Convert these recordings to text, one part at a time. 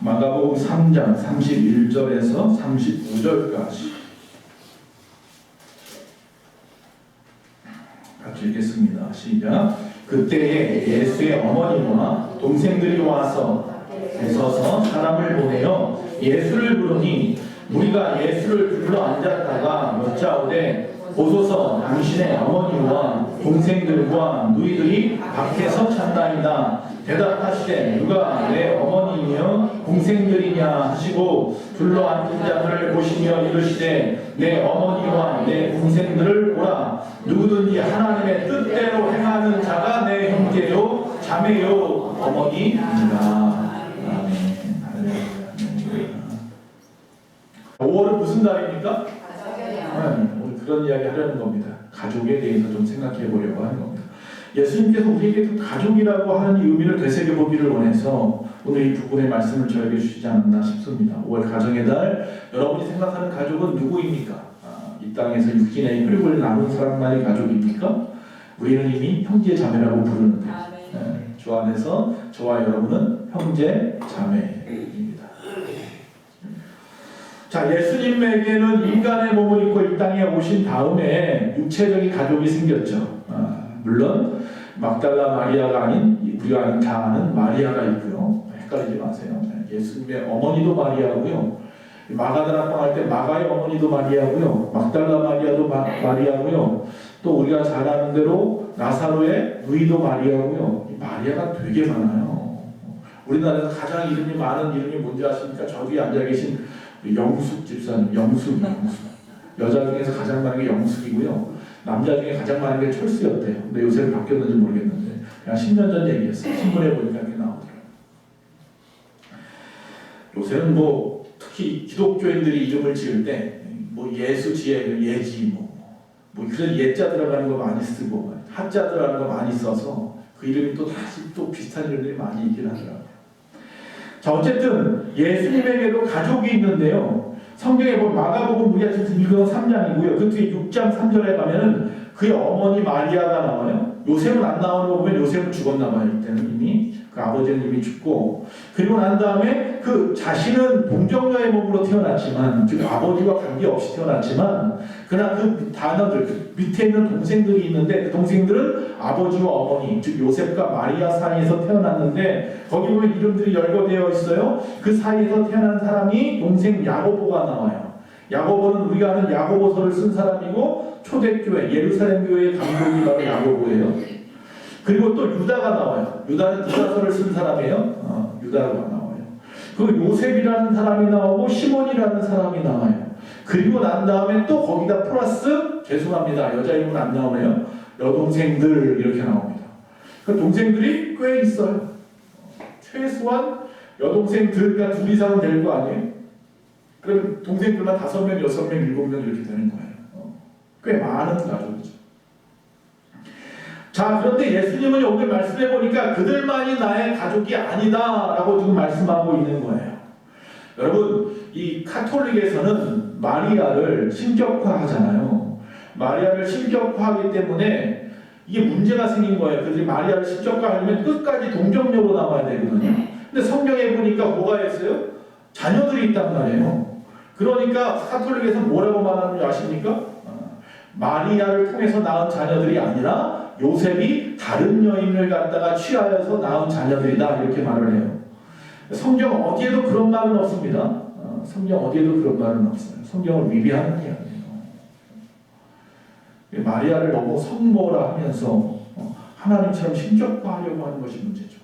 마가복음 3장 31절에서 39절까지 같이 읽겠습니다. 시작. 그때에 예수의 어머니와 동생들이 와서 서서 사람을 보내어 예수를 부르니 무리가 예수를 불러 앉았다가 여짜오되 보소서 당신의 어머니와 동생들과 누이들이 밖에서 찾나이다. 대답하시되 누가 내 어머니이며 동생들이냐 하시고 둘러 앉은 자들을 보시며 이르시되 내 어머니와 내 동생들을 보라. 누구든지 하나님의 뜻대로 행하는 자가 내 형제요 자매요 어머니이니라. 5월은 무슨 달입니까? 오늘 그런 이야기 하려는 겁니다. 가족에 대해서 좀 생각해 보려고 하는 겁니다. 예수님께서 우리에게 가족이라고 하는 의미를 되새겨보기를 원해서 오늘 이 부분의 말씀을 저에게 주시지 않았나 싶습니다. 5월 가정의 달, 여러분이 생각하는 가족은 누구입니까? 이 땅에서 육신의 혈육을 나눈 사람만이 가족입니까? 우리는 이미 형제 자매라고 부르는데 주 안에서 저와 여러분은 형제 자매입니다. 자, 예수님에게는 인간의 몸을 입고 이 땅에 오신 다음에 육체적인 가족이 생겼죠. 물론 막달라 마리아가 아닌 우리가 다 아는 마리아가 있고요. 헷갈리지 마세요. 예수님의 어머니도 마리아고요. 마가다락방 할 때 마가의 어머니도 마리아고요. 막달라 마리아도 마리아고요. 또 우리가 잘 아는 대로 나사로의 누이도 마리아고요. 이 마리아가 되게 많아요. 우리나라에서 가장 이름이 많은 이름이 뭔지 아십니까? 저기 앉아 계신 영숙 집사님, 영숙. 여자 중에서 가장 많은 게 영숙이고요. 남자 중에 가장 많은 게 철수였대요. 근데 요새는 바뀌었는지 모르겠는데 그냥 10년 전 얘기였어요. 신문에 보니까 이렇게 나오더라고요. 요새는 뭐 특히 기독교인들이 이름을 지을 때 뭐 예수 지혜 예지 뭐 그런 예자 들어가는 거 많이 쓰고 한자 들어가는 거 많이 써서 그 이름이 또 다시 또 비슷한 이름들이 많이 있긴 하더라고요. 자, 어쨌든 예수님에게도 가족이 있는데요. 성경에 보면 마가복음 우리가 지금 읽은 3장이고요. 그 뒤에 6장 3절에 가면은 그의 어머니 마리아가 나와요. 요셉은 안 나오는 거 보면 요셉은 죽었나 봐요. 이때는 이미 그 아버지는 이미 죽고, 그리고 난 다음에 그 자신은 동정녀의 몸으로 태어났지만, 즉 아버지와 관계없이 태어났지만, 그러나 그 단어들 그 밑에 있는 동생들이 있는데 그 동생들은 아버지와 어머니, 즉 요셉과 마리아 사이에서 태어났는데 거기 보면 이름들이 열거되어 있어요. 그 사이에서 태어난 사람이 동생 야고보가 나와요. 야고보는 우리가 아는 야고보서를 쓴 사람이고 초대교회 예루살렘 교회의 감독이 바로 야고보예요. 그리고 또 유다가 나와요. 유다는 유다서를 쓴 사람이에요. 유다가 나와요. 그리고 요셉이라는 사람이 나오고 시몬이라는 사람이 나와요. 그리고 난 다음에 또 거기다 플러스, 죄송합니다, 여자 이름은 안 나오네요. 여동생들 이렇게 나옵니다. 그 동생들이 꽤 있어요. 최소한 여동생들과 둘 이상은 될 거 아니에요? 그럼 동생들만 5명, 6명, 7명 이렇게 되는 거예요. 꽤 많은 가족이죠. 자, 그런데 예수님은 오늘 말씀해 보니까 그들만이 나의 가족이 아니다라고 지금 말씀하고 있는 거예요. 여러분, 이 카톨릭에서는 마리아를 신격화하잖아요. 마리아를 신격화하기 때문에 이게 문제가 생긴 거예요. 그들이 마리아를 신격화하려면 끝까지 동정녀로 남아야 되거든요. 근데 성경에 보니까 뭐가 있어요? 자녀들이 있단 말이에요. 그러니까 카톨릭에서 뭐라고 말하는지 아십니까? 마리아를 통해서 낳은 자녀들이 아니라 요셉이 다른 여인을 갖다가 취하여서 낳은 자녀들이다, 이렇게 말을 해요. 성경 어디에도 그런 말은 없습니다. 성경 어디에도 그런 말은 없어요. 성경을 위배하는 이야기예요. 마리아를 너무 성모라 하면서 하나님처럼 신격화하려고 하는 것이 문제죠.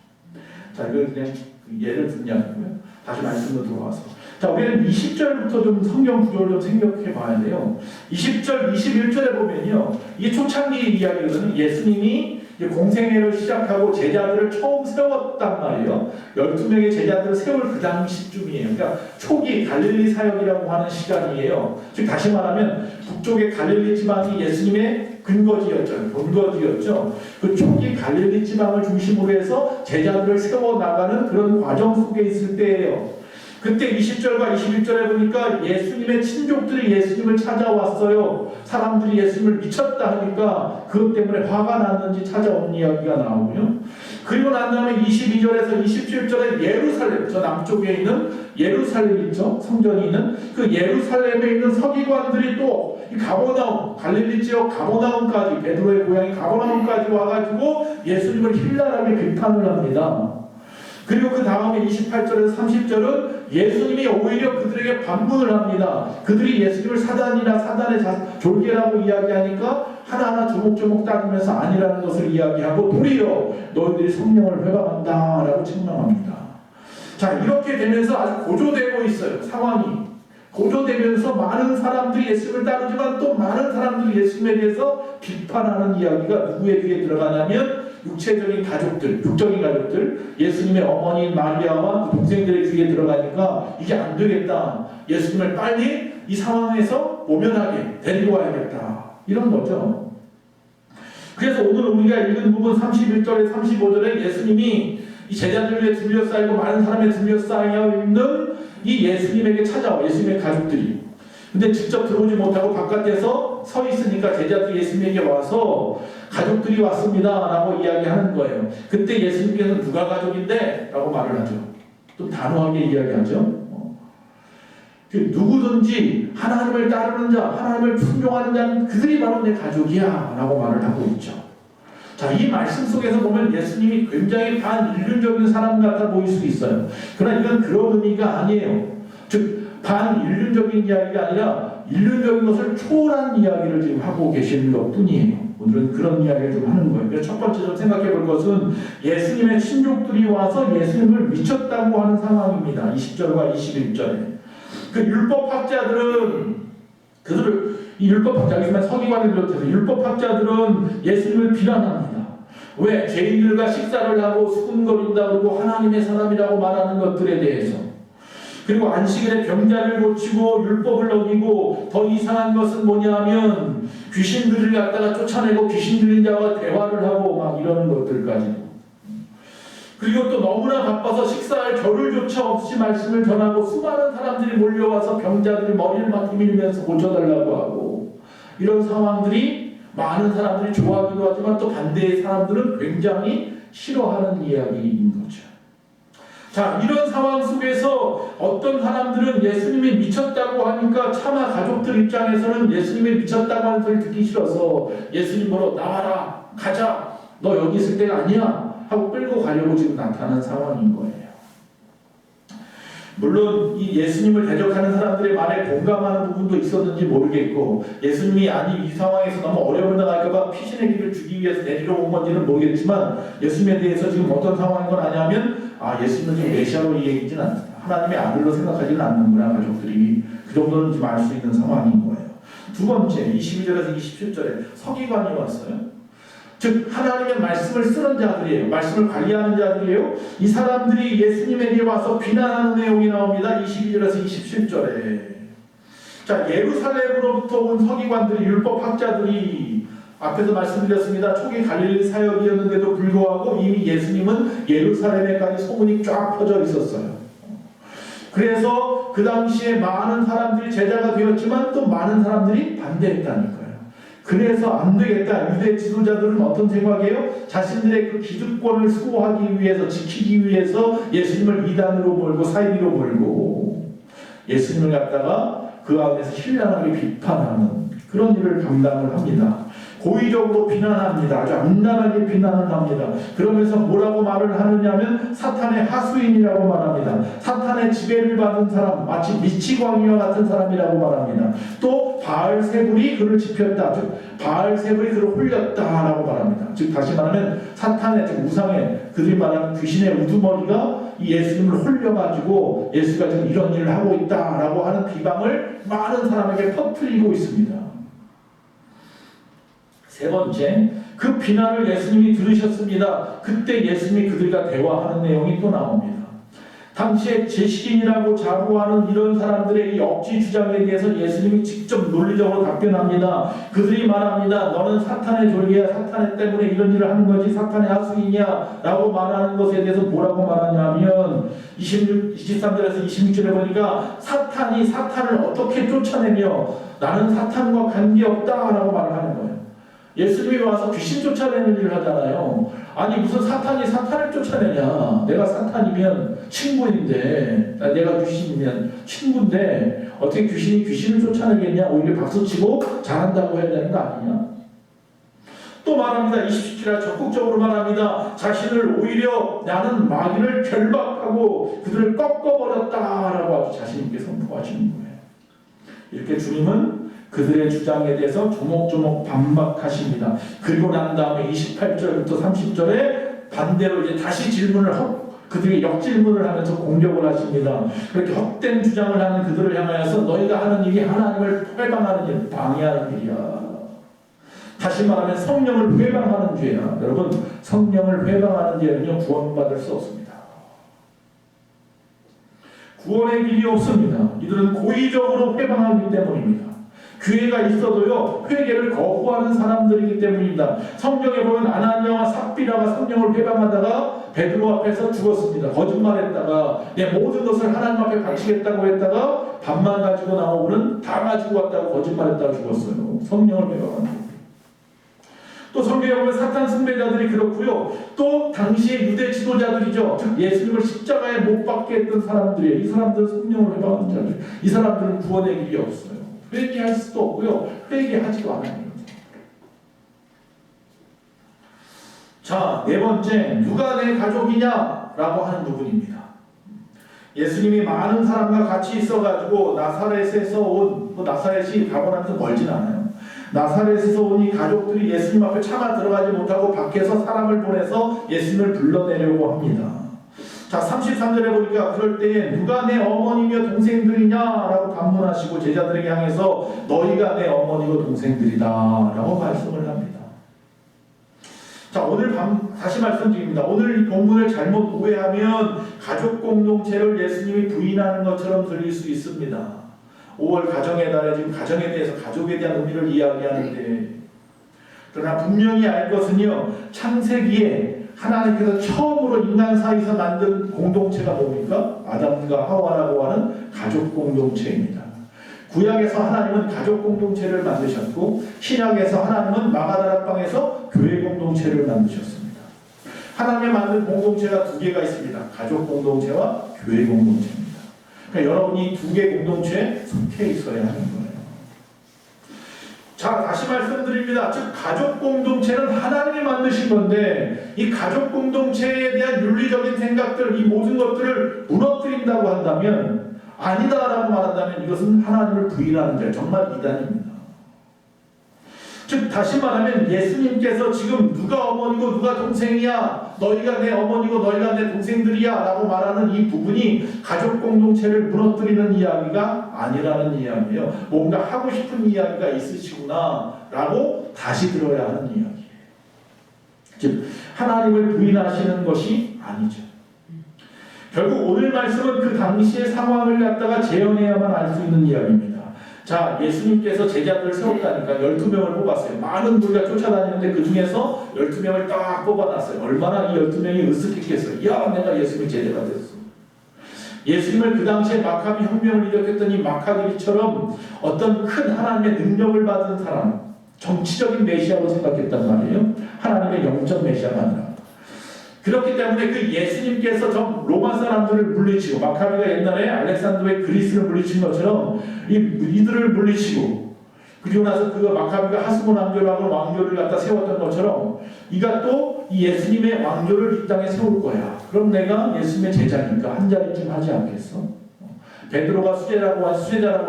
자, 이걸 그냥 예를 든냐고요. 다시 말씀으로 돌아와서, 자, 우리는 20절부터 좀 성경 구조를 좀 생각해 봐야 돼요. 20절, 21절에 보면요, 이게 초창기 이야기거든요. 예수님이 공생애를 시작하고 제자들을 처음 세웠단 말이에요. 12명의 제자들을 세울 그 당시쯤이에요. 그러니까 초기 갈릴리 사역이라고 하는 시간이에요. 즉 다시 말하면 북쪽의 갈릴리 지방이 예수님의 근거지였죠. 본거지였죠. 그 초기 갈릴리 지방을 중심으로 해서 제자들을 세워나가는 그런 과정 속에 있을 때예요. 그때 20절과 21절에 보니까 예수님의 친족들이 예수님을 찾아왔어요. 사람들이 예수님을 미쳤다 하니까 그것 때문에 화가 났는지 찾아온 이야기가 나오고요. 그리고 난 다음에 22절에서 27절에 예루살렘, 저 남쪽에 있는 예루살렘 있죠? 성전이 있는 그 예루살렘에 있는 서기관들이 또 가버나움, 갈릴리 지역 가버나움까지, 베드로의 고향이 가버나움까지 와가지고 예수님을 힐날하게 비판을 합니다. 그리고 그 다음에 28절에서 30절은 예수님이 오히려 그들에게 반문을 합니다. 그들이 예수님을 사단이나 사단의 졸개라고 이야기하니까 하나하나 조목조목 따지면서 아니라는 것을 이야기하고 도리어 너희들이 성령을 회방한다 라고 책망합니다. 자, 이렇게 되면서 아주 고조되고 있어요. 상황이 고조되면서 많은 사람들이 예수님을 따르지만 또 많은 사람들이 예수님에 대해서 비판하는 이야기가 누구의 귀에 들어가냐면 육체적인 가족들, 육적인 가족들, 예수님의 어머니 마리아와 그 동생들의 귀에 들어가니까 이게 안 되겠다. 예수님을 빨리 이 상황에서 모면하게 데리고 와야겠다. 이런 거죠. 그래서 오늘 우리가 읽은 부분 31절에 35절에 예수님이 이 제자들에 둘러싸이고 많은 사람에 둘러싸여 있는 이 예수님에게 찾아와, 예수님의 가족들이. 근데 직접 들어오지 못하고 바깥에서 서 있으니까 제자들이 예수님에게 와서 가족들이 왔습니다 라고 이야기하는 거예요. 그때 예수님께서 누가 가족인데? 라고 말을 하죠. 좀 단호하게 이야기하죠. 누구든지 하나님을 따르는 자, 하나님을 순종하는 자는 그들이 바로 내 가족이야 라고 말을 하고 있죠. 자, 이 말씀 속에서 보면 예수님이 굉장히 반인륜적인 사람 같아 보일 수 있어요. 그러나 이건 그런 의미가 아니에요. 즉 반인륜적인 이야기가 아니라 인륜적인 것을 초월한 이야기를 지금 하고 계시는 것 뿐이에요. 오늘은 그런 이야기를 좀 하는 거예요. 그래서 첫 번째 좀 생각해 볼 것은 예수님의 친족들이 와서 예수님을 미쳤다고 하는 상황입니다. 20절과 21절에. 그 율법학자들은 이 율법학자, 서기관을 비롯해서 율법학자들은 예수님을 비난합니다. 왜? 죄인들과 식사를 하고 수군거린다 그러고 하나님의 사람이라고 말하는 것들에 대해서. 그리고 안식일에 병자를 고치고 율법을 어기고 더 이상한 것은 뭐냐면 귀신들을 갖다가 쫓아내고 귀신 들린 자와 대화를 하고 막 이러는 것들까지. 그리고 또 너무나 바빠서 식사할 겨를조차 없이 말씀을 전하고 수많은 사람들이 몰려와서 병자들이 머리를 막 밀면서 고쳐달라고 하고 이런 상황들이 많은 사람들이 좋아하기도 하지만 또 반대의 사람들은 굉장히 싫어하는 이야기인 거죠. 자, 이런 상황 속에서 어떤 사람들은 예수님이 미쳤다고 하니까 차마 가족들 입장에서는 예수님이 미쳤다고 하는 소리를 듣기 싫어서 예수님 보러 나와라, 가자, 너 여기 있을 때가 아니야 하고 끌고 가려고 지금 나타난 상황인 거예요. 물론 이 예수님을 대적하는 사람들의 말에 공감하는 부분도 있었는지 모르겠고 예수님이 아니 이 상황에서 너무 어려움을 당할까봐 피신의 길을 주기 위해서 데리러 온 건지는 모르겠지만 예수님에 대해서 지금 어떤 상황인 건 아냐면 예수님은 지금 메시아로 얘기하지는 않습니다. 하나님의 아들로 생각하지는 않는구나 가족들이. 그 정도는 좀 알 수 있는 상황인 거예요. 두 번째 22절에서 27절에 서기관이 왔어요. 즉 하나님의 말씀을 쓰는 자들이에요. 말씀을 관리하는 자들이에요. 이 사람들이 예수님에게 와서 비난하는 내용이 나옵니다. 22절에서 27절에. 자, 예루살렘으로부터 온 서기관들이, 율법학자들이 앞에서 말씀드렸습니다. 초기 갈릴리 사역이었는데도 불구하고 이미 예수님은 예루살렘에까지 소문이 쫙 퍼져 있었어요. 그래서 그 당시에 많은 사람들이 제자가 되었지만 또 많은 사람들이 반대했다니까요. 그래서 안 되겠다. 유대 지도자들은 어떤 생각이에요? 자신들의 그 기득권을 수호하기 위해서, 지키기 위해서 예수님을 이단으로 몰고 사이비로 몰고 예수님을 갖다가 그 안에서 신랄하게 비판하는 그런 일을 감당을 합니다. 고의적으로 비난합니다. 아주 악랄하게 비난을 합니다. 그러면서 뭐라고 말을 하느냐면 사탄의 하수인이라고 말합니다. 사탄의 지배를 받은 사람, 마치 미치광이와 같은 사람이라고 말합니다. 또 바알세불이 그를 지폈다. 즉 바알세불이 그를 홀렸다라고 말합니다. 즉 다시 말하면 사탄의, 즉 우상의, 그들이 말하는 귀신의 우두머리가 이 예수님을 홀려가지고 예수가 지금 이런 일을 하고 있다라고 하는 비방을 많은 사람에게 퍼뜨리고 있습니다. 세 번째, 그 비난을 예수님이 들으셨습니다. 그때 예수님이 그들과 대화하는 내용이 또 나옵니다. 당시에 제시인이라고 자부하는 이런 사람들의 이 억지 주장에 대해서 예수님이 직접 논리적으로 답변합니다. 그들이 말합니다. 너는 사탄의 졸개야, 사탄의 때문에 이런 일을 하는 거지, 사탄의 하수이냐 라고 말하는 것에 대해서 뭐라고 말하냐면 23절에서 26절에 보니까 사탄이 사탄을 어떻게 쫓아내며 나는 사탄과 관계없다 라고 말하는 거예요. 예수님이 와서 귀신 쫓아내는 일을 하잖아요. 아니 무슨 사탄이 사탄을 쫓아내냐. 내가 사탄이면 친구인데, 내가 귀신이면 친구인데 어떻게 귀신이 귀신을 쫓아내겠냐. 오히려 박수치고 잘한다고 해야 되는 거 아니냐. 또 말합니다. 27절에 적극적으로 말합니다. 자신을 오히려 나는 마귀를 결박하고 그들을 꺾어버렸다라고 아주 자신 있게 선포하시는 거예요. 이렇게 주님은 그들의 주장에 대해서 조목조목 반박하십니다. 그리고 난 다음에 28절부터 30절에 반대로 이제 다시 질문을 그들이 역질문을 하면서 공격을 하십니다. 그렇게 헛된 주장을 하는 그들을 향하여서 너희가 하는 일이 하나님을 회방하는 일, 방해하는 일이야. 다시 말하면 성령을 회방하는 죄야. 여러분, 성령을 회방하는 죄는요 구원받을 수 없습니다. 구원의 길이 없습니다. 이들은 고의적으로 회방하기 때문입니다. 교회가 있어도요 회개를 거부하는 사람들이기 때문입니다. 성경에 보면 아나니아와 삽비라가 성령을 회방하다가 베드로 앞에서 죽었습니다. 거짓말했다가 내 모든 것을 하나님 앞에 바치겠다고 했다가 밥만 가지고 나오고는 다 가지고 왔다고 거짓말했다가 죽었어요. 성령을 회방합니다. 또 성경에 보면 사탄 숭배자들이 그렇고요. 또 당시의 유대 지도자들이죠. 즉 예수님을 십자가에 못 박게 했던 사람들이에요. 이 사람들은 성령을 회방하는 자들. 이 사람들은 구원의 길이 없어요. 회개할 수도 없고요. 회개하지도 않아요. 자, 네 번째, 누가 내 가족이냐라고 하는 부분입니다. 예수님이 많은 사람과 같이 있어가지고 나사렛에서 온, 나사렛이 가버나면서 멀진 않아요. 나사렛에서 온 이 가족들이 예수님 앞에 차마 들어가지 못하고 밖에서 사람을 보내서 예수님을 불러내려고 합니다. 자, 33절에 보니까 그럴 때에 누가 내 어머니며 동생들이냐라고 반문하시고 제자들에게 향해서 너희가 내 어머니고 동생들이다 라고 말씀을 합니다. 자, 오늘 다시 말씀드립니다. 오늘 이 본문을 잘못 오해하면 가족 공동체를 예수님이 부인하는 것처럼 들릴 수 있습니다. 5월 가정의 달에 지금 가정에 대해서 가족에 대한 의미를 이야기하는데, 그러나 분명히 알 것은요 창세기에 하나님께서 처음으로 인간 사이에서 만든 공동체가 뭡니까? 아담과 하와라고 하는 가족 공동체입니다. 구약에서 하나님은 가족 공동체를 만드셨고 신약에서 하나님은 마가다락방에서 교회 공동체를 만드셨습니다. 하나님이 만든 공동체가 두 개가 있습니다. 가족 공동체와 교회 공동체입니다. 그러니까 여러분이 두 개 공동체에 속해 있어야 하는 거예요. 자, 다시 말씀드립니다. 즉 가족 공동체는 하나님이 만드신 건데 이 가족 공동체에 대한 윤리적인 생각들, 이 모든 것들을 무너뜨린다고 한다면, 아니다라고 말한다면 이것은 하나님을 부인하는 데 정말 이단입니다. 즉 다시 말하면 예수님께서 지금 누가 어머니고 누가 동생이야, 너희가 내 어머니고 너희가 내 동생들이야 라고 말하는 이 부분이 가족 공동체를 무너뜨리는 이야기가 아니라는 이야기예요. 뭔가 하고 싶은 이야기가 있으시구나 라고 다시 들어야 하는 이야기예요. 즉 하나님을 부인하시는 것이 아니죠. 결국 오늘 말씀은 그 당시의 상황을 갖다가 재현해야만 알 수 있는 이야기입니다. 자, 예수님께서 제자들을 세웠다니까 12명을 뽑았어요. 많은 무리가 쫓아다니는데 그 중에서 12명을 딱 뽑아놨어요. 얼마나 이 12명이 으쓱했겠어요. 야, 내가 예수님의 제자가 됐어. 예수님을 그 당시에 마카비 혁명을 일으켰던 이 마카비처럼 어떤 큰 하나님의 능력을 받은 사람, 정치적인 메시아로 생각했단 말이에요. 하나님의 영적 메시아가 아니라. 그렇기 때문에 그 예수님께서 저 로마 사람들을 물리치고, 마카비가 옛날에 알렉산더의 그리스를 물리친 것처럼 이들을 물리치고, 그리고 나서 그 마카비가 하스몬 왕조라고 왕조를 갖다 세웠던 것처럼 이가 또 이 예수님의 왕조를 이 땅에 세울 거야. 그럼 내가 예수님의 제자니까 한 자리쯤 하지 않겠어? 베드로가 수제자라고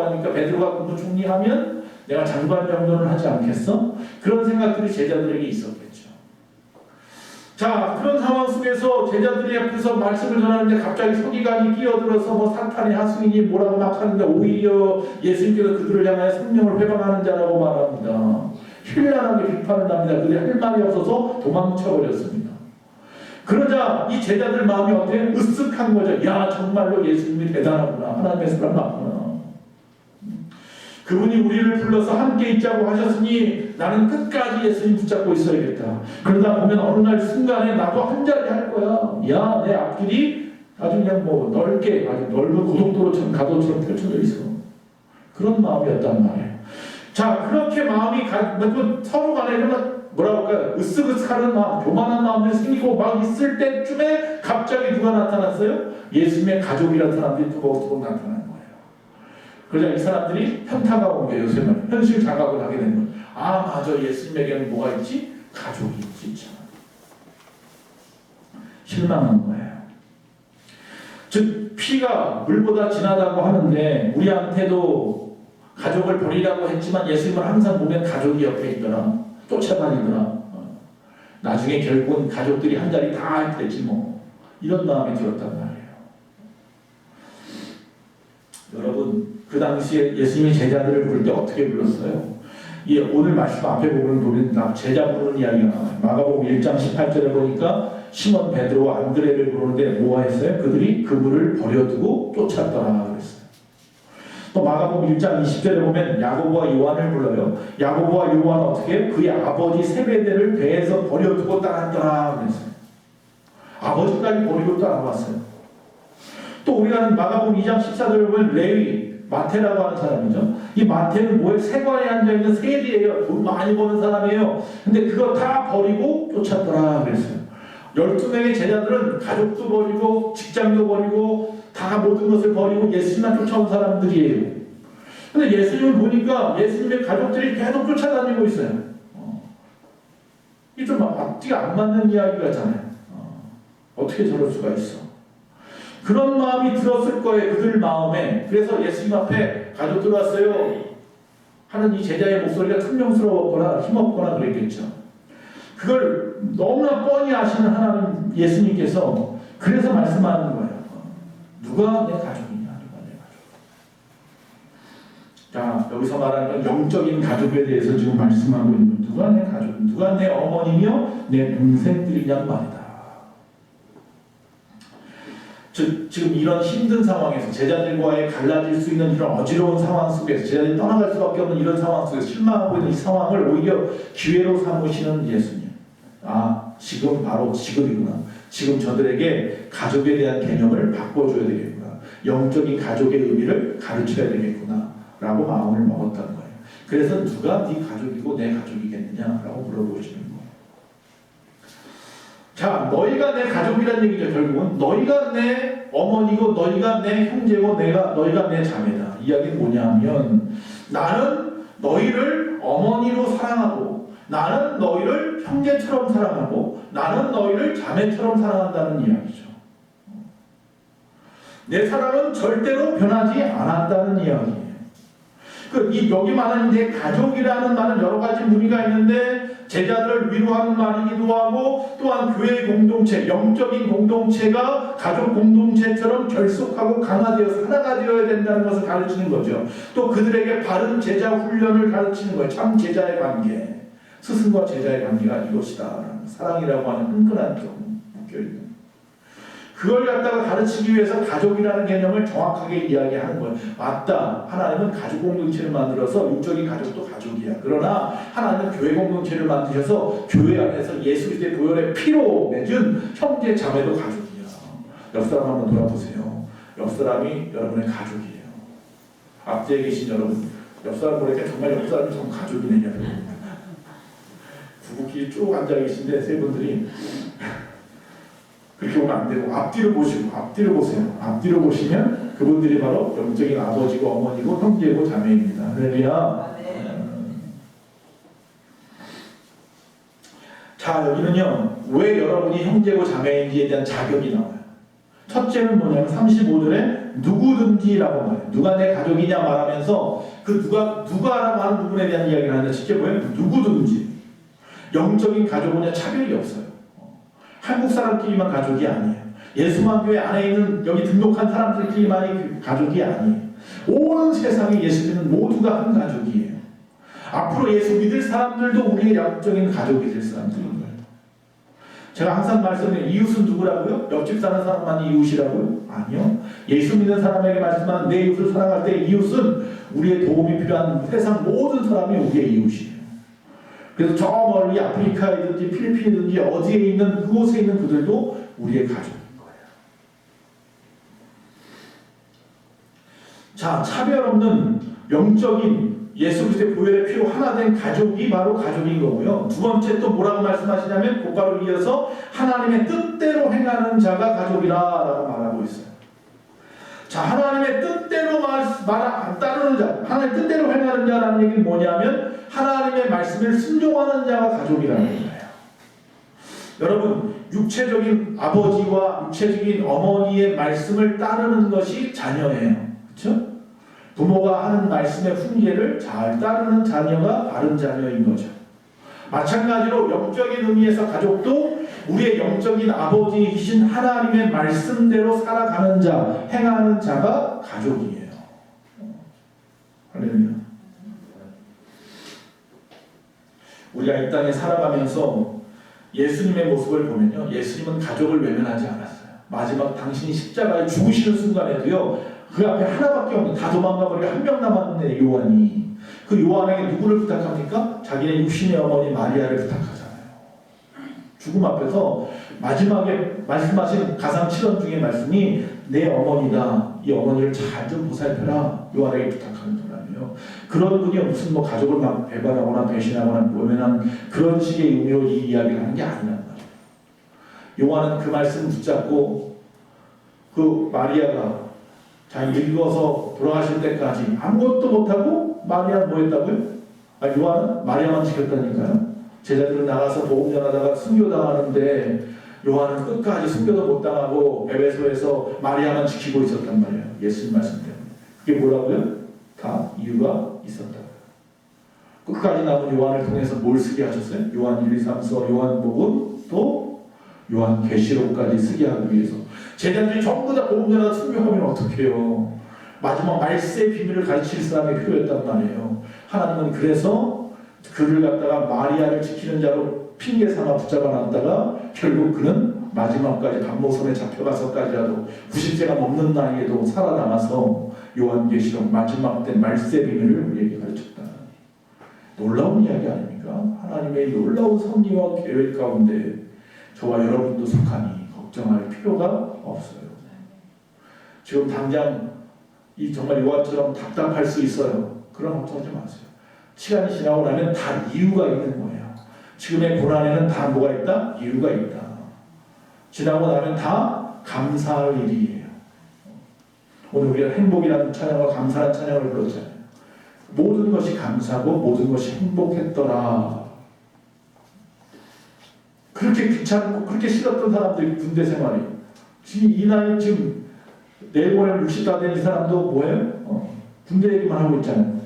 하니까 베드로가 국무총리하면 내가 장관 정도는 하지 않겠어? 그런 생각들이 제자들에게 있었겠죠. 자, 그런 상황 속에서 제자들이 앞에서 말씀을 전하는데 갑자기 서기관이 끼어들어서 뭐 사탄의 하수인이 뭐라고 막 하는데 오히려 예수님께서 그들을 향하여 성령을 회방하는 자라고 말합니다. 현란하게 비판을 합니다. 그들이 할 말이 없어서 도망쳐버렸습니다. 그러자 이 제자들 마음이 어때요? 으쓱한 거죠. 야, 정말로 예수님이 대단하구나. 하나님의 사람 맞구나. 그분이 우리를 불러서 함께 있자고 하셨으니 나는 끝까지 예수님 붙잡고 있어야겠다. 그러다 보면 어느 날 순간에 나도 한 자리 할 거야. 야, 내 앞길이 아주 그냥 뭐 넓게, 아주 넓은 고속도로처럼 가도처럼 펼쳐져 있어. 그런 마음이었단 말이에요. 자, 그렇게 마음이 서로 간에 뭐라고 할까요? 으쓱으쓱하는 마음, 교만한 마음들이 생기고 막 있을 때쯤에 갑자기 누가 나타났어요? 예수님의 가족이라는 사람들이 뚜벅뚜벅 나타나는 거예요. 그러자 이 사람들이 현타가 온 거예요. 요새는 현실 자각을 하게 된 거예요. 아, 맞아. 예수님에게는 뭐가 있지? 가족이 있지. 실망한 거예요. 즉 피가 물보다 진하다고 하는데 우리한테도 가족을 버리라고 했지만 예수님은 항상 보면 가족이 옆에 있더라. 쫓아다니더라. 나중에 결국은 가족들이 한 자리 다 됐지 뭐. 이런 마음이 들었단 말이에요. 여러분, 그 당시에 예수님이 제자들을 부를 때 어떻게 불렀어요? 오늘 말씀 앞에 보면 제자 부르는 이야기가 나와요. 마가복음 1장 18절에 보니까 시몬 베드로와 안드레를 부르는데 뭐 했어요? 그들이 그물을 버려두고 쫓았더라 그랬어요. 또 마가복음 1장 20절에 보면 야고보와 요한을 불러요. 야고보와 요한은 어떻게 해요? 그의 아버지 세베대를 배에서 버려두고 따랐더라 그랬어요. 아버지까지 버리고 따라왔어요. 또 우리가 마가복음 2장 14절에 보면 레위 마태라고 하는 사람이죠. 이 마태는 뭐예요? 세관에 앉아있는 세리예요. 돈 많이 버는 사람이에요. 근데 그거 다 버리고 쫓았더라 그랬어요. 12명의 제자들은 가족도 버리고 직장도 버리고 다 모든 것을 버리고 예수님만 쫓아온 사람들이에요. 근데 예수님을 보니까 예수님의 가족들이 계속 쫓아다니고 있어요. 이게 좀 앞뒤가 안 맞는 이야기 같잖아요. 어떻게 저럴 수가 있어? 그런 마음이 들었을 거예요. 그들 마음에. 그래서 예수님 앞에 가족 들어왔어요 하는 이 제자의 목소리가 퉁명스러웠거나 힘없거나 그랬겠죠. 그걸 너무나 뻔히 아시는 하나님 예수님께서 그래서 말씀하는 거예요. 누가 내 가족이냐? 누가 내 가족? 자, 여기서 말하는 건 영적인 가족에 대해서 지금 말씀하고 있는 거예요. 누가 내 가족? 누가 내 어머니며 내 동생들이냐 말이다. 지금 이런 힘든 상황에서 제자들과의 갈라질 수 있는 이런 어지러운 상황 속에서 제자들이 떠나갈 수밖에 없는 이런 상황 속에서 실망하고 있는 이 상황을 오히려 기회로 삼으시는 예수님. 아, 지금 바로 지금이구나. 지금 저들에게 가족에 대한 개념을 바꿔줘야 되겠구나. 영적인 가족의 의미를 가르쳐야 되겠구나. 라고 마음을 먹었다는 거예요. 그래서 누가 네 가족이고 내 가족이겠느냐라고 물어보시는 거예요. 자, 너희가 내 가족이라는 얘기죠. 결국은 너희가 내 어머니고 너희가 내 형제고 너희가 내 자매다. 이야기는 뭐냐면 나는 너희를 어머니로 사랑하고 나는 너희를 형제처럼 사랑하고 나는 너희를 자매처럼 사랑한다는 이야기죠. 내 사랑은 절대로 변하지 않았다는 이야기예요. 여기 말하는 내 가족이라는 말은 여러 가지 의미가 있는데 제자들을 위로하는 말이기도 하고 또한 교회 공동체, 영적인 공동체가 가족 공동체처럼 결속하고 강화되어 살아가되어야 된다는 것을 가르치는 거죠. 또 그들에게 바른 제자 훈련을 가르치는 거예요. 참 제자의 관계, 스승과 제자의 관계가 이것이다. 사랑이라고 하는 끈끈한 점 묶여있는 그걸 갖다가 가르치기 위해서 가족이라는 개념을 정확하게 이야기하는 거예요. 맞다. 하나님은 가족 공동체를 만들어서 육적인 가족도 가족이야. 그러나 하나님은 교회 공동체를 만드셔서 교회 안에서 예수 그리스도의 보혈의 피로 맺은 형제 자매도 가족이야. 옆 사람 한번 돌아보세요. 옆 사람이 여러분의 가족이에요. 앞뒤에 계신 여러분, 옆 사람 보니까 정말 옆 사람이 정말 가족이네. 여러분. 부부끼리 쭉 앉아 계신데 세 분들이 그렇게 오면 안 되고 앞뒤로 보시고 앞뒤로 보세요. 앞뒤로 보시면 그분들이 바로 영적인 아버지고 어머니고 형제고 자매입니다. 할렐루야. 자, 여기는요. 왜 여러분이 형제고 자매인지에 대한 자격이 나와요. 첫째는 뭐냐면 35절에 누구든지라고 말해요. 누가 내 가족이냐 말하면서 그 누가라고 하는 부분에 대한 이야기를 하는데 직접 뭐예요? 누구든지. 영적인 가족은요 차별이 없어요. 한국 사람끼리만 가족이 아니에요. 예수만교회 안에 있는 여기 등록한 사람들끼리만이 가족이 아니에요. 온 세상에 예수 믿는 모두가 한 가족이에요. 앞으로 예수 믿을 사람들도 우리의 영적인 가족이 될 사람들인 거예요. 제가 항상 말씀드린 이웃은 누구라고요? 옆집 사는 사람만이 이웃이라고요? 아니요. 예수 믿는 사람에게 말씀하는 내 이웃을 사랑할 때 이웃은 우리의 도움이 필요한 세상 모든 사람이 우리의 이웃이에요. 그래서 저 멀리 아프리카이든지 필리핀이든지 어디에 있는 그곳에 있는 그들도 우리의 가족인 거예요. 자, 차별 없는 영적인 예수 그리스도의 보혈의 피로 하나 된 가족이 바로 가족인 거고요. 두 번째 또 뭐라고 말씀하시냐면 곧바로 이어서 하나님의 뜻대로 행하는 자가 가족이라고 말하고 있어요. 자, 하나님의 뜻대로 따르는 자, 하나님의 뜻대로 행하는 자라는 얘기는 뭐냐면 하나님의 말씀을 순종하는 자가 가족이라는 거예요. 여러분, 육체적인 아버지와 육체적인 어머니의 말씀을 따르는 것이 자녀예요. 그렇죠? 부모가 하는 말씀의 훈계를 잘 따르는 자녀가 바른 자녀인 거죠. 마찬가지로 영적인 의미에서 가족도 우리의 영적인 아버지이신 하나님의 말씀대로 살아가는 자, 행하는 자가 가족이에요. 할렐루야. 우리가 이 땅에 살아가면서 예수님의 모습을 보면요, 예수님은 가족을 외면하지 않았어요. 마지막 당신이 십자가에 죽으시는 순간에도요, 그 앞에 하나밖에 없는, 다 도망가버리고 한 명 남았는데 요한이, 그 요한에게 누구를 부탁합니까? 자기네 육신의 어머니 마리아를 부탁하잖아요. 죽음 앞에서 마지막에 말씀하신 가상칠언 중에 말씀이 내 어머니다, 이 어머니를 잘 좀 보살펴라, 요한에게 부탁하는 사람이에요. 그런 분이 무슨 뭐 가족을 막 배반하거나 배신하거나 외면한 그런 식의 의미로 이 이야기를 하는 게 아니란 말이에요. 요한은 그 말씀 붙잡고 그 마리아가 잘 늙어서 돌아가실 때까지 아무것도 못하고 마리아는 뭐 했다고요? 요한은 마리아만 지켰다니까요. 제자들은 나가서 복음 전하다가 순교당하는데 요한은 끝까지 순교도 못 당하고 에베소에서 마리아만 지키고 있었단 말이에요. 예수님 말씀 때문에. 그게 뭐라고요? 다 이유가 있었다. 끝까지 남은 요한을 통해서 뭘 쓰게 하셨어요? 요한 1, 2, 3, 4, 요한복음, 또 요한계시록까지 쓰게 하기 위해서. 제자들이 전부 다 복음 전하다 순교하면 어떡해요? 마지막 말세의 비밀을 가르칠 사람이 필요했단 말이에요. 하나님은 그래서 그를 갖다가 마리아를 지키는 자로 핑계 삼아 붙잡아 놨다가 결국 그는 마지막까지 감목섬에 잡혀가서까지라도 90세가 넘는 나이에도 살아남아서 요한계시록 마지막 때 말세 비밀을 우리에게 가르쳤다. 놀라운 이야기 아닙니까? 하나님의 놀라운 섭리와 계획 가운데 저와 여러분도 속하니 걱정할 필요가 없어요. 지금 당장 이 정말 요한처럼 답답할 수 있어요. 그런 걱정하지 마세요. 시간이 지나고 나면 다 이유가 있는 거예요. 지금의 고난에는 다 뭐가 있다? 이유가 있다. 지나고 나면 다 감사할 일이에요. 오늘 우리가 행복이라는 찬양과 감사라는 찬양을 불렀잖아요. 모든 것이 감사하고 모든 것이 행복했더라. 그렇게 귀찮고 그렇게 싫었던 사람들이 군대 생활이 지금 이 나이 지금 내일 모레 60다 된 이 사람도 뭐예요? 군대 얘기만 하고 있잖아요.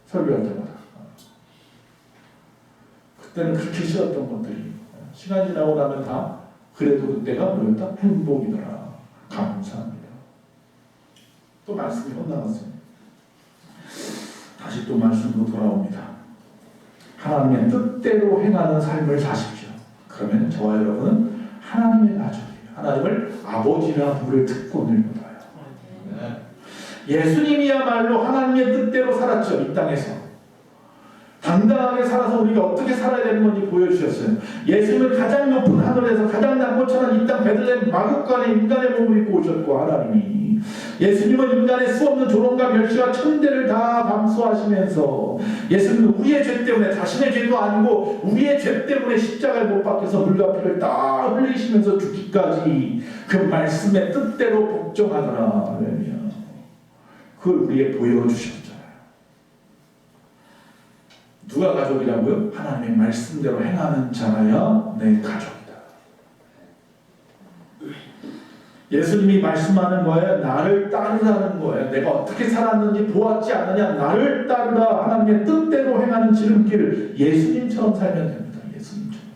설교할 때마다. 그때는 그렇게 싫었던 것들이 시간 지나고 나면 다 그래도 그때가 뭐였다? 행복이더라. 감사합니다. 또 말씀이 헛나갔어요. 다시 또 말씀으로 돌아옵니다. 하나님의 뜻대로 행하는 삶을 사십시오. 그러면 저와 여러분은 하나님의 가족이에요. 하나님을 아버지라 부를 특권을 받아요. 예수님이야말로 하나님의 뜻대로 살았죠. 이 땅에서. 당당하게 살아서 우리가 어떻게 살아야 되는 건지 보여주셨어요. 예수님은 가장 높은 하늘에서 가장 남고천한 이 땅 베들레헴 마구간에 인간의 몸을 입고 오셨고 하나님이 예수님은 인간의 수없는 조롱과 멸시와 천대를 다 감수하시면서 예수님은 우리의 죄 때문에 자신의 죄도 아니고 우리의 죄 때문에 십자가에 못 박혀서 물과 피를 다 흘리시면서 죽기까지 그 말씀의 뜻대로 복종하더라. 그걸 우리에게 보여주셨잖아요. 누가 가족이라고요? 하나님의 말씀대로 행하는 자라야 내 가족이다. 예수님이 말씀하는 거예요. 나를 따르라는 거예요. 내가 어떻게 살았는지 보았지 않느냐. 나를 따르라. 하나님의 뜻대로 행하는 지름길. 예수님처럼 살면 됩니다. 예수님처럼.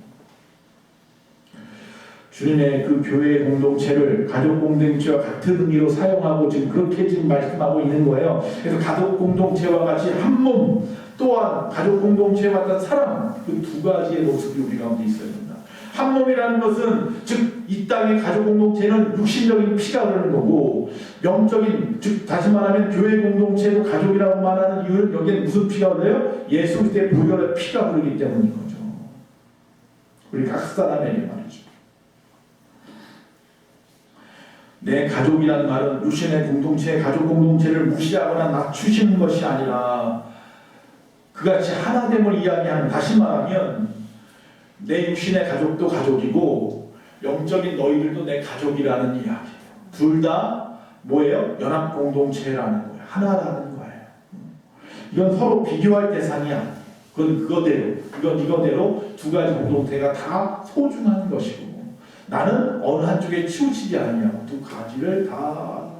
주님의 그 교회의 공동체를 가족 공동체와 같은 의미로 사용하고 지금 그렇게 지금 말씀하고 있는 거예요. 그래서 가족 공동체와 같이 한 몸, 또한 가족 공동체와 같은 사랑, 그 두 가지의 모습이 우리 가운데 있어야 된다. 한 몸이라는 것은 즉 이 땅의 가족 공동체는 육신적인 피가 흐르는 거고, 영적인, 즉 다시 말하면 교회 공동체도 가족이라고 말하는 이유는 여기에 무슨 피가 흘러요? 예수 그리스도의 보혈의 피가 흐르기 때문인 거죠. 우리 각 사람에게 말이죠. 내 가족이라는 말은 육신의 공동체, 가족 공동체를 무시하거나 낮추시는 것이 아니라 그같이 하나됨을 이야기하는, 다시 말하면 내 육신의 가족도 가족이고 영적인 너희들도 내 가족이라는 이야기예요. 둘 다 뭐예요? 연합 공동체라는 거예요. 하나라는 거예요. 이건 서로 비교할 대상이야. 그건 이거대로 두 가지 공동체가 다 소중한 것이고, 나는 어느 한쪽에 치우치지 않냐고 두 가지를 다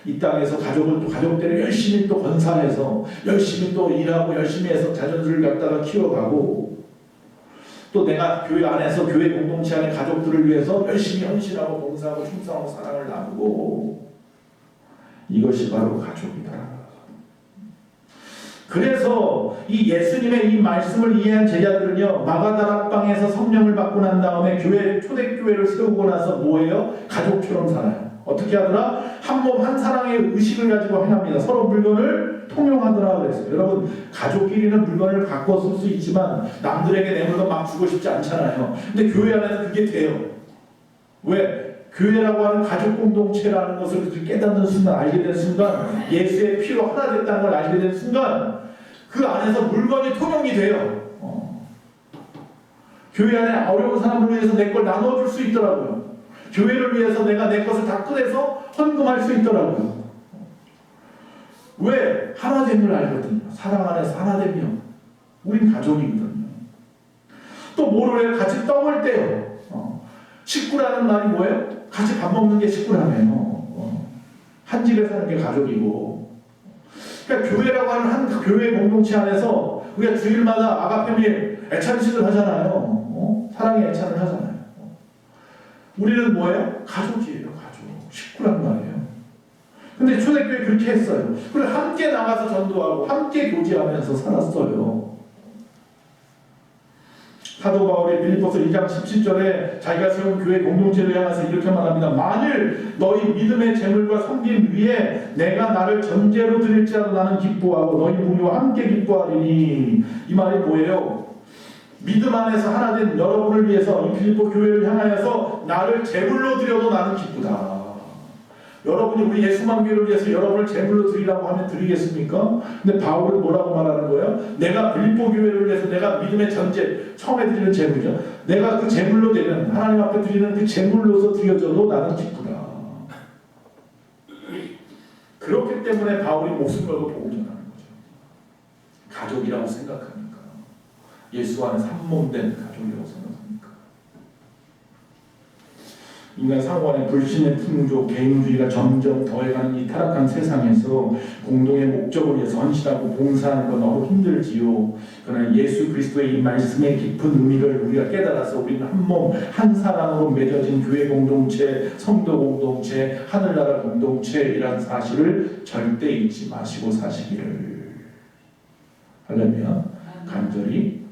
이 땅에서 가족을 또 가족대로 열심히 또 건사해서 열심히 또 일하고 열심히 해서 자녀들을 갖다가 키워가고, 또 내가 교회 안에서 교회 공동체 안의 가족들을 위해서 열심히 헌신하고 봉사하고 충성하고 사랑을 나누고, 이것이 바로 가족이다. 그래서 이 예수님의 이 말씀을 이해한 제자들은요, 마가다락방에서 성령을 받고 난 다음에 초대교회를 세우고 나서 뭐예요? 가족처럼 살아요. 어떻게 하더라? 한 몸 한 사랑의 의식을 가지고 행합니다. 서로 물건을 통용하더라 그랬어요. 여러분, 가족끼리는 물건을 바꿔 쓸 수 있지만 남들에게 내 물건 막 주고 싶지 않잖아요. 근데 교회 안에서 그게 돼요. 왜? 교회라고 하는 가족 공동체라는 것을 깨닫는 순간, 알게 된 순간, 예수의 피로 하나 됐다는 걸 알게 된 순간, 그 안에서 물건이 통용이 돼요. 교회 안에 어려운 사람을 위해서 내 걸 나눠줄 수 있더라고요. 교회를 위해서 내가 내 것을 다 꺼내서 헌금할 수 있더라고요. 왜? 하나됨을 알거든요. 사랑 안에서 하나되면 우린 가족이거든요. 또 뭐를 해요? 같이 떡을 떼요. 식구라는 말이 뭐예요? 같이 밥 먹는 게 식구라며요. 한 집에 사는 게 가족이고. 그러니까 교회라고 하는 한 교회 공동체 안에서 우리가 주일마다 아가페밀 애찬식을 하잖아요. 사랑의 애찬을 하잖아요. 우리는 뭐예요? 가족이에요. 가족. 식구란 말이에요. 근데 초대교회 그렇게 했어요. 그리고 함께 나가서 전도하고 함께 교제하면서 살았어요. 사도 바울이 빌립보서 2장 17절에 자기가 세운 교회 공동체를 향해서 이렇게 말합니다. 만일 너희 믿음의 재물과 섬김 위에 내가 나를 전제로 드릴지라도 나는 기뻐하고 너희 무리와 함께 기뻐하리니. 이 말이 뭐예요? 믿음 안에서 하나된 여러분을 위해서 이 빌립보 교회를 향하여서 나를 제물로 드려도 나는 기쁘다. 여러분이 우리 예수만 교회를 위해서 여러분을 제물로 드리라고 하면 드리겠습니까? 근데 바울은 뭐라고 말하는 거예요? 내가 빌립보 교회를 위해서 내가 믿음의 전제, 처음에 드리는 제물이죠. 내가 그 제물로 되면 하나님 앞에 드리는 그 제물로서 드려져도 나는 기쁘다. 그렇기 때문에 바울이 목숨 걸고 복음 전하는 거죠. 가족이라고 생각하니까. 예수 안에서 한 몸 된 가족이라고 생각합니까? 인간 상호 안에 불신의 풍조, 개인주의가 점점 더해가는 이 타락한 세상에서 공동의 목적을 위해서 헌신하고 봉사하는 건 너무 힘들지요. 그러나 예수 그리스도의 이 말씀의 깊은 의미를 우리가 깨달아서 우리는 한 몸, 한 사랑으로 맺어진 교회 공동체, 성도 공동체, 하늘나라 공동체이라는 사실을 절대 잊지 마시고 사시기를. 할렐루야. 간절히